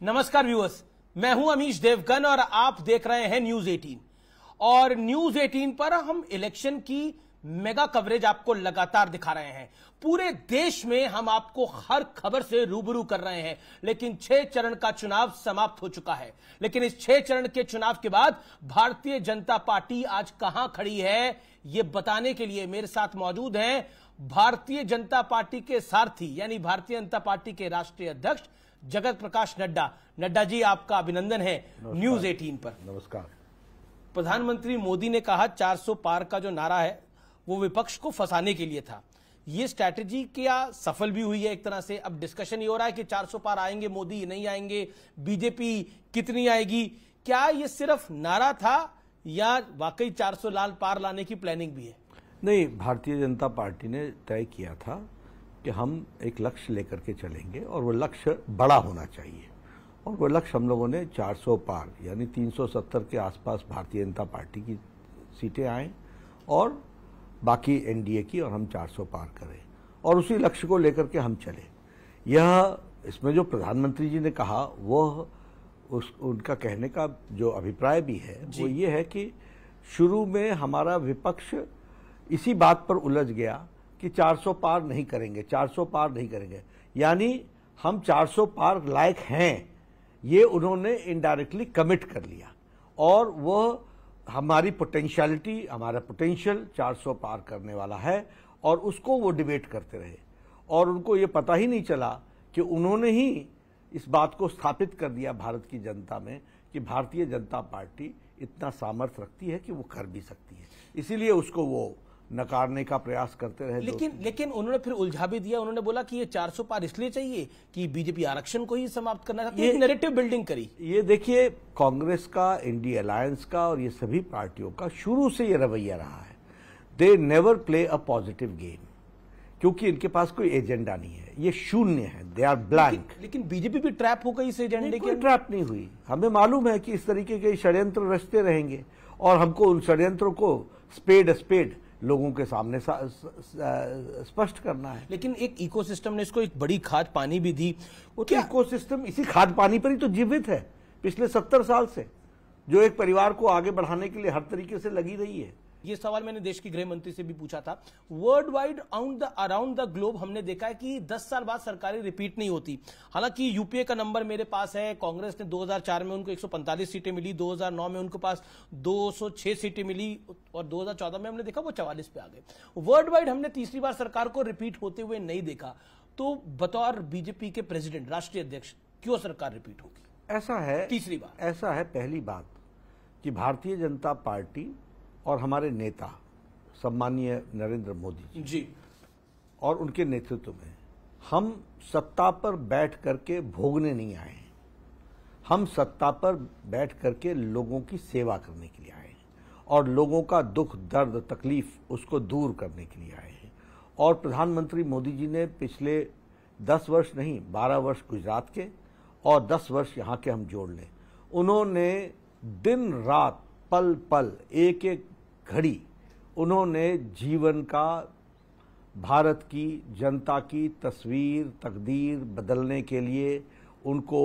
नमस्कार व्यूअर्स, मैं हूं अमीश देवगन और आप देख रहे हैं न्यूज 18। और न्यूज 18 पर हम इलेक्शन की मेगा कवरेज आपको लगातार दिखा रहे हैं। पूरे देश में हम आपको हर खबर से रूबरू कर रहे हैं। लेकिन 6 चरण का चुनाव समाप्त हो चुका है। लेकिन इस 6 चरण के चुनाव के बाद भारतीय जनता पार्टी आज कहां खड़ी है, यह बताने के लिए मेरे साथ मौजूद हैं भारतीय जनता पार्टी के सारथी यानी भारतीय जनता पार्टी के राष्ट्रीय अध्यक्ष जगत प्रकाश नड्डा। नड्डा जी, आपका अभिनंदन है न्यूज 18 पर। नमस्कार। प्रधानमंत्री मोदी ने कहा 400 पार का जो नारा है वो विपक्ष को फंसाने के लिए था। ये स्ट्रैटेजी क्या सफल भी हुई है एक तरह से? अब डिस्कशन ये हो रहा है कि 400 पार आएंगे मोदी, नहीं आएंगे, बीजेपी कितनी आएगी। क्या ये सिर्फ नारा था या वाकई 400 लाल पार लाने की प्लानिंग भी है? नहीं, भारतीय जनता पार्टी ने तय किया था कि हम एक लक्ष्य लेकर के चलेंगे और वो लक्ष्य बड़ा होना चाहिए। और वो लक्ष्य हम लोगों ने 400 पार यानी 370 के आसपास भारतीय जनता पार्टी की सीटें आए और बाकी एनडीए की, और हम 400 पार करें और उसी लक्ष्य को लेकर के हम चले। यह इसमें जो प्रधानमंत्री जी ने कहा वह उनका कहने का जो अभिप्राय भी है वो ये है कि शुरू में हमारा विपक्ष इसी बात पर उलझ गया कि 400 पार नहीं करेंगे, 400 पार नहीं करेंगे, यानी हम 400 पार लायक हैं, ये उन्होंने इनडायरेक्टली कमिट कर लिया। और वह हमारी पोटेंशियलिटी, हमारा पोटेंशियल 400 पार करने वाला है और उसको वो डिबेट करते रहे। और उनको ये पता ही नहीं चला कि उन्होंने ही इस बात को स्थापित कर दिया भारत की जनता में कि भारतीय जनता पार्टी इतना सामर्थ्य रखती है कि वो कर भी सकती है। इसीलिए उसको वो नकारने का प्रयास करते रहे। लेकिन उन्होंने फिर उलझा भी दिया। उन्होंने बोला कि ये 400 पार इसलिए चाहिए कि बीजेपी आरक्षण को ही समाप्त करना चाहती है। नैरेटिव बिल्डिंग करी। ये देखिए, कांग्रेस का, इंडिया अलायंस का और ये सभी पार्टियों का शुरू से ये रवैया रहा है। They never play a positive game, क्योंकि इनके पास कोई एजेंडा नहीं है, ये शून्य है, दे आर ब्लैंक। लेकिन बीजेपी भी ट्रैप हो गई इस एजेंडे के। ट्रैप नहीं हुई। हमें मालूम है कि इस तरीके के षड्यंत्र रचते रहेंगे और हमको उन षड्यंत्रों को स्पेड लोगों के सामने स्पष्ट करना है। लेकिन एक इकोसिस्टम ने इसको एक बड़ी खाद पानी भी दी। वो तो इकोसिस्टम इसी खाद पानी पर ही तो जीवित है पिछले 70 साल से, जो एक परिवार को आगे बढ़ाने के लिए हर तरीके से लगी रही है। ये सवाल मैंने देश की गृह मंत्री से भी पूछा था। World wide around the globe हमने देखा है कि 10 साल बाद सरकारें रिपीट नहीं होती। हालांकि यूपीए का नंबर मेरे पास है। कांग्रेस ने 2004 में उनको 145 सीटें मिली, 2009 में उनके पास 206 सीटें मिली और 2014 में हमने देखा वो 44 पे आ गए। वर्ल्ड वाइड हमने तीसरी बार सरकार को रिपीट होते हुए नहीं देखा। तो बतौर बीजेपी के प्रेसिडेंट, राष्ट्रीय अध्यक्ष, क्यों सरकार रिपीट होगी? ऐसा है, तीसरी बार ऐसा है। पहली बात कि भारतीय जनता पार्टी और हमारे नेता सम्मानीय नरेंद्र मोदी जी और उनके नेतृत्व में हम सत्ता पर बैठ करके भोगने नहीं आए हैं। हम सत्ता पर बैठ करके लोगों की सेवा करने के लिए आए हैं और लोगों का दुख, दर्द, तकलीफ उसको दूर करने के लिए आए हैं। और प्रधानमंत्री मोदी जी ने पिछले 10 वर्ष नहीं, 12 वर्ष गुजरात के और 10 वर्ष यहाँ के हम जोड़ लें, उन्होंने दिन रात, पल पल, एक एक घड़ी उन्होंने जीवन का, भारत की जनता की तस्वीर, तकदीर बदलने के लिए, उनको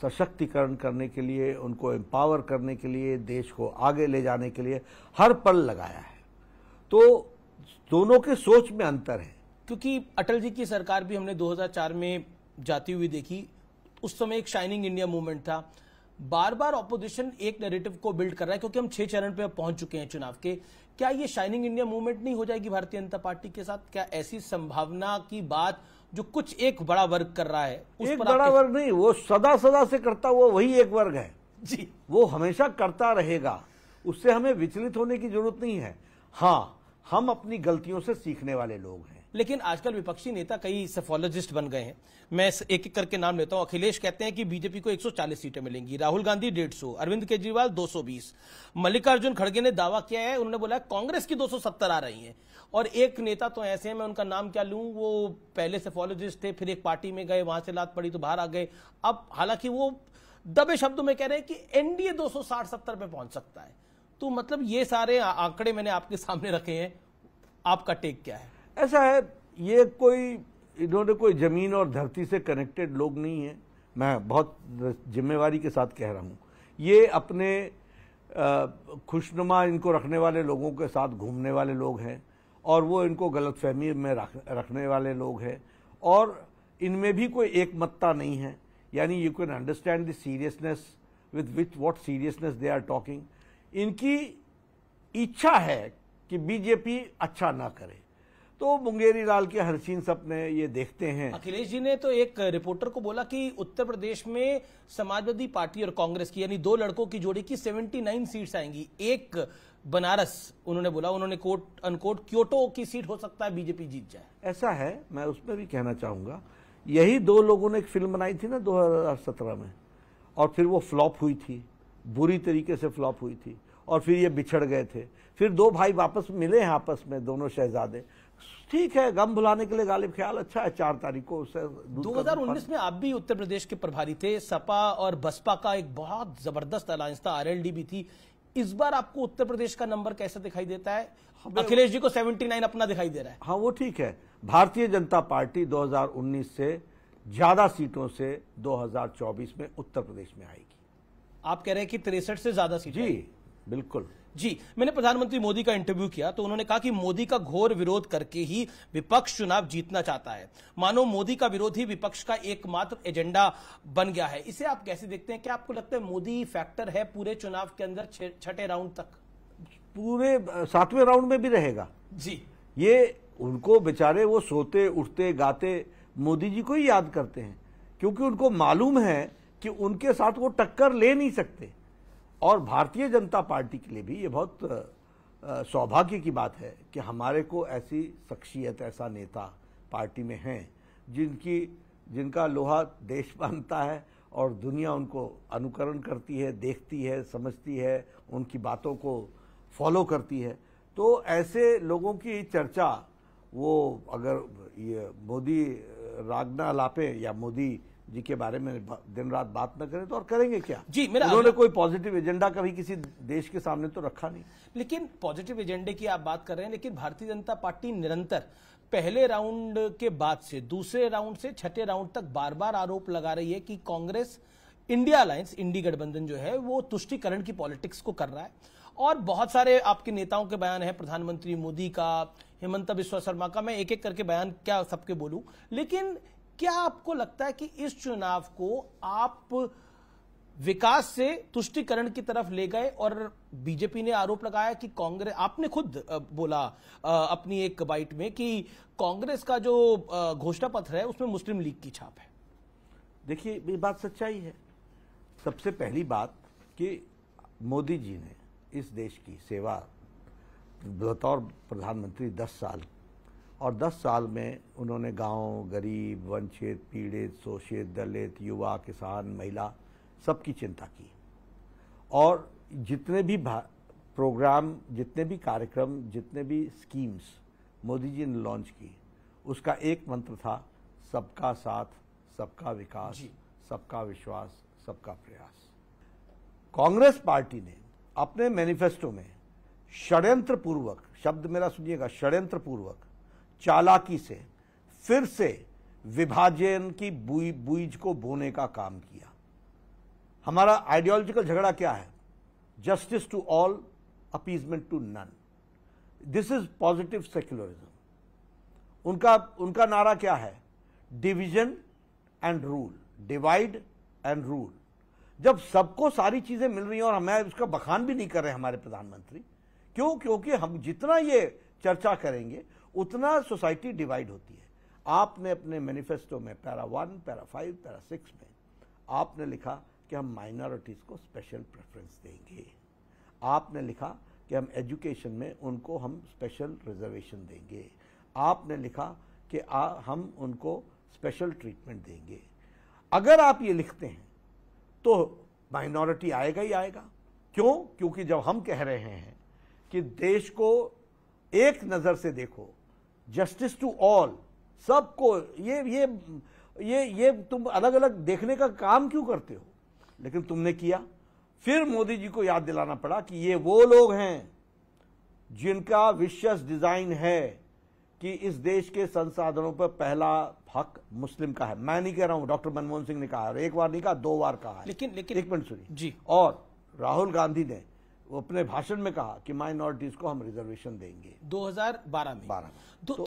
सशक्तिकरण करने के लिए, उनको एम्पावर करने के लिए, देश को आगे ले जाने के लिए हर पल लगाया है। तो दोनों के सोच में अंतर है। क्योंकि अटल जी की सरकार भी हमने 2004 में जाती हुई देखी। उस समय एक शाइनिंग इंडिया मूवमेंट था। बार बार ऑपोजिशन एक नैरेटिव को बिल्ड कर रहा है क्योंकि हम 6 चरण पे पहुंच चुके हैं चुनाव के। क्या ये शाइनिंग इंडिया मूवमेंट नहीं हो जाएगी भारतीय जनता पार्टी के साथ? क्या ऐसी संभावना की बात जो कुछ एक बड़ा वर्ग कर रहा है उस एक पर बड़ा वर्ग नहीं, वो सदा से करता हुआ वही एक वर्ग है जी, वो हमेशा करता रहेगा। उससे हमें विचलित होने की जरूरत नहीं है। हाँ, हम अपनी गलतियों से सीखने वाले लोग हैं। लेकिन आजकल विपक्षी नेता कई सेफोलॉजिस्ट बन गए हैं। मैं एक एक करके नाम लेता हूं। अखिलेश कहते हैं कि बीजेपी को 140 सीटें मिलेंगी, राहुल गांधी 150, अरविंद केजरीवाल 220, मल्लिकार्जुन खड़गे ने दावा किया है, उन्होंने बोला कांग्रेस की 270 आ रही हैं। और एक नेता तो ऐसे हैं, मैं उनका नाम क्या लूं, वो पहले सेफोलॉजिस्ट थे, फिर एक पार्टी में गए, वहां से लात पड़ी तो बाहर आ गए। अब हालांकि वो दबे शब्दों में कह रहे हैं कि एनडीए 260-70 पे पहुंच सकता है। तो मतलब ये सारे आंकड़े मैंने आपके सामने रखे हैं, आपका टेक क्या है? ऐसा है, ये कोई इन्होंने कोई जमीन और धरती से कनेक्टेड लोग नहीं है। मैं बहुत जिम्मेवारी के साथ कह रहा हूं, ये अपने खुशनुमा इनको रखने वाले लोगों के साथ घूमने वाले लोग हैं और वो इनको गलतफहमी में रखने वाले लोग हैं और इनमें भी कोई एकमतता नहीं है। यानी you can understand the seriousness with which what seriousness they are talking. इनकी इच्छा है कि बीजेपी अच्छा ना करे, तो मुंगेरी लाल के हरसीन सपने ये देखते हैं। अखिलेश जी ने तो एक रिपोर्टर को बोला कि उत्तर प्रदेश में समाजवादी पार्टी और कांग्रेस की यानी दो लड़कों की जोड़ी की 79 सीट्स आएंगी, एक बनारस उन्होंने बोला, उन्होंने कोट अनकोट क्योटो की सीट हो सकता है बीजेपी जीत जाए। ऐसा है, मैं उसमें भी कहना चाहूंगा, यही दो लोगों ने एक फिल्म बनाई थी ना 2017 में और फिर वो फ्लॉप हुई थी, बुरी तरीके से फ्लॉप हुई थी और फिर ये बिछड़ गए थे। फिर दो भाई वापस मिले हैं आपस में, दोनों शहजादे। ठीक है, गम भुलाने के लिए गालिब ख्याल अच्छा है। 4 तारीख को 2019 में आप भी उत्तर प्रदेश के प्रभारी थे, सपा और बसपा का एक बहुत जबरदस्त अलायंस था, आरएलडी भी थी। इस बार आपको उत्तर प्रदेश का नंबर कैसा दिखाई देता है? अखिलेश जी को 79 अपना दिखाई दे रहा है। हाँ, वो ठीक है। भारतीय जनता पार्टी 2019 से ज्यादा सीटों से 2024 में उत्तर प्रदेश में आएगी। आप कह रहे हैं कि 63 से ज्यादा सीटें? जी बिल्कुल जी। मैंने प्रधानमंत्री मोदी का इंटरव्यू किया तो उन्होंने कहा कि मोदी का घोर विरोध करके ही विपक्ष चुनाव जीतना चाहता है। मानो मोदी का विरोध ही विपक्ष का एकमात्र एजेंडा बन गया है। इसे आप कैसे देखते हैं? क्या आपको लगता है मोदी फैक्टर है पूरे चुनाव के अंदर 6ठे राउंड तक? पूरे 7वें राउंड में भी रहेगा जी। ये उनको बेचारे वो सोते उठते गाते मोदी जी को ही याद करते हैं, क्योंकि उनको मालूम है कि उनके साथ वो टक्कर ले नहीं सकते। और भारतीय जनता पार्टी के लिए भी ये बहुत सौभाग्य की बात है कि हमारे को ऐसी शख्सियत, ऐसा नेता पार्टी में हैं जिनका लोहा देश मानता है और दुनिया उनको अनुकरण करती है, देखती है, समझती है, उनकी बातों को फॉलो करती है। तो ऐसे लोगों की चर्चा वो अगर ये मोदी रागना लापे या मोदी जी के बारे में दिन रात बात न करें तो और करेंगे क्या? जी, उन्होंने कोई पॉजिटिव एजेंडा कभी किसी देश के सामने तो रखा नहीं। लेकिन पॉजिटिव एजेंडे की आप बात कर रहे हैं, लेकिन भारतीय जनता पार्टी निरंतर पहले राउंड के बाद से दूसरे राउंड से 6ठे राउंड तक बार बार आरोप लगा रही है कि कांग्रेस इंडिया अलायंस, इंडी गठबंधन जो है वो तुष्टीकरण की पॉलिटिक्स को कर रहा है। और बहुत सारे आपके नेताओं के बयान है, प्रधानमंत्री मोदी का, हेमंत बिस्वा शर्मा का, मैं एक एक करके बयान क्या सबके बोलूं। लेकिन क्या आपको लगता है कि इस चुनाव को आप विकास से तुष्टीकरण की तरफ ले गए? और बीजेपी ने आरोप लगाया कि कांग्रेस, आपने खुद बोला अपनी एक बाइट में कि कांग्रेस का जो घोषणा पत्र है उसमें मुस्लिम लीग की छाप है। देखिए, ये बात सच्चाई है। सबसे पहली बात कि मोदी जी ने इस देश की सेवा बतौर प्रधानमंत्री 10 साल, और 10 साल में उन्होंने गांव, गरीब, वंचित, पीड़ित, शोषित, दलित, युवा, किसान, महिला सबकी चिंता की। और जितने भी प्रोग्राम, जितने भी कार्यक्रम, जितने भी स्कीम्स मोदी जी ने लॉन्च की, उसका एक मंत्र था, सबका साथ, सबका विकास, सबका विश्वास, सबका प्रयास। कांग्रेस पार्टी ने अपने मैनिफेस्टो में षड्यंत्रपूर्वक, शब्द मेरा सुनिएगा, षड्यंत्रपूर्वक, चालाकी से फिर से विभाजन की बीज को बोने का काम किया। हमारा आइडियोलॉजिकल झगड़ा क्या है? Justice to all, appeasement to none. This is positive secularism. उनका नारा क्या है? Division and rule, divide and rule. जब सबको सारी चीजें मिल रही हैं, और हमें उसका बखान भी नहीं कर रहे हमारे प्रधानमंत्री, क्यों? क्योंकि हम जितना ये चर्चा करेंगे उतना सोसाइटी डिवाइड होती है। आपने अपने मैनिफेस्टो में पैरा 1, पैरा 5, पैरा 6 में आपने लिखा कि हम माइनॉरिटीज को स्पेशल प्रेफरेंस देंगे। आपने लिखा कि हम एजुकेशन में उनको हम स्पेशल रिजर्वेशन देंगे। आपने लिखा कि हम उनको स्पेशल ट्रीटमेंट देंगे। अगर आप ये लिखते हैं तो माइनॉरिटी आएगा ही आएगा। क्यों? क्योंकि जब हम कह रहे हैं कि देश को एक नजर से देखो, जस्टिस टू ऑल, सबको, ये तुम अलग अलग देखने का काम क्यों करते हो? लेकिन तुमने किया। फिर मोदी जी को याद दिलाना पड़ा कि ये वो लोग हैं जिनका विशेष डिजाइन है कि इस देश के संसाधनों पर पहला हक मुस्लिम का है। मैं नहीं कह रहा हूं, डॉक्टर मनमोहन सिंह ने कहा है, एक बार नहीं कहा, 2 बार कहा है। लेकिन एक मिनट सुनिए जी। और राहुल गांधी ने वो अपने भाषण में कहा कि माइनॉरिटीज को हम रिजर्वेशन देंगे 2012 में। 12 तो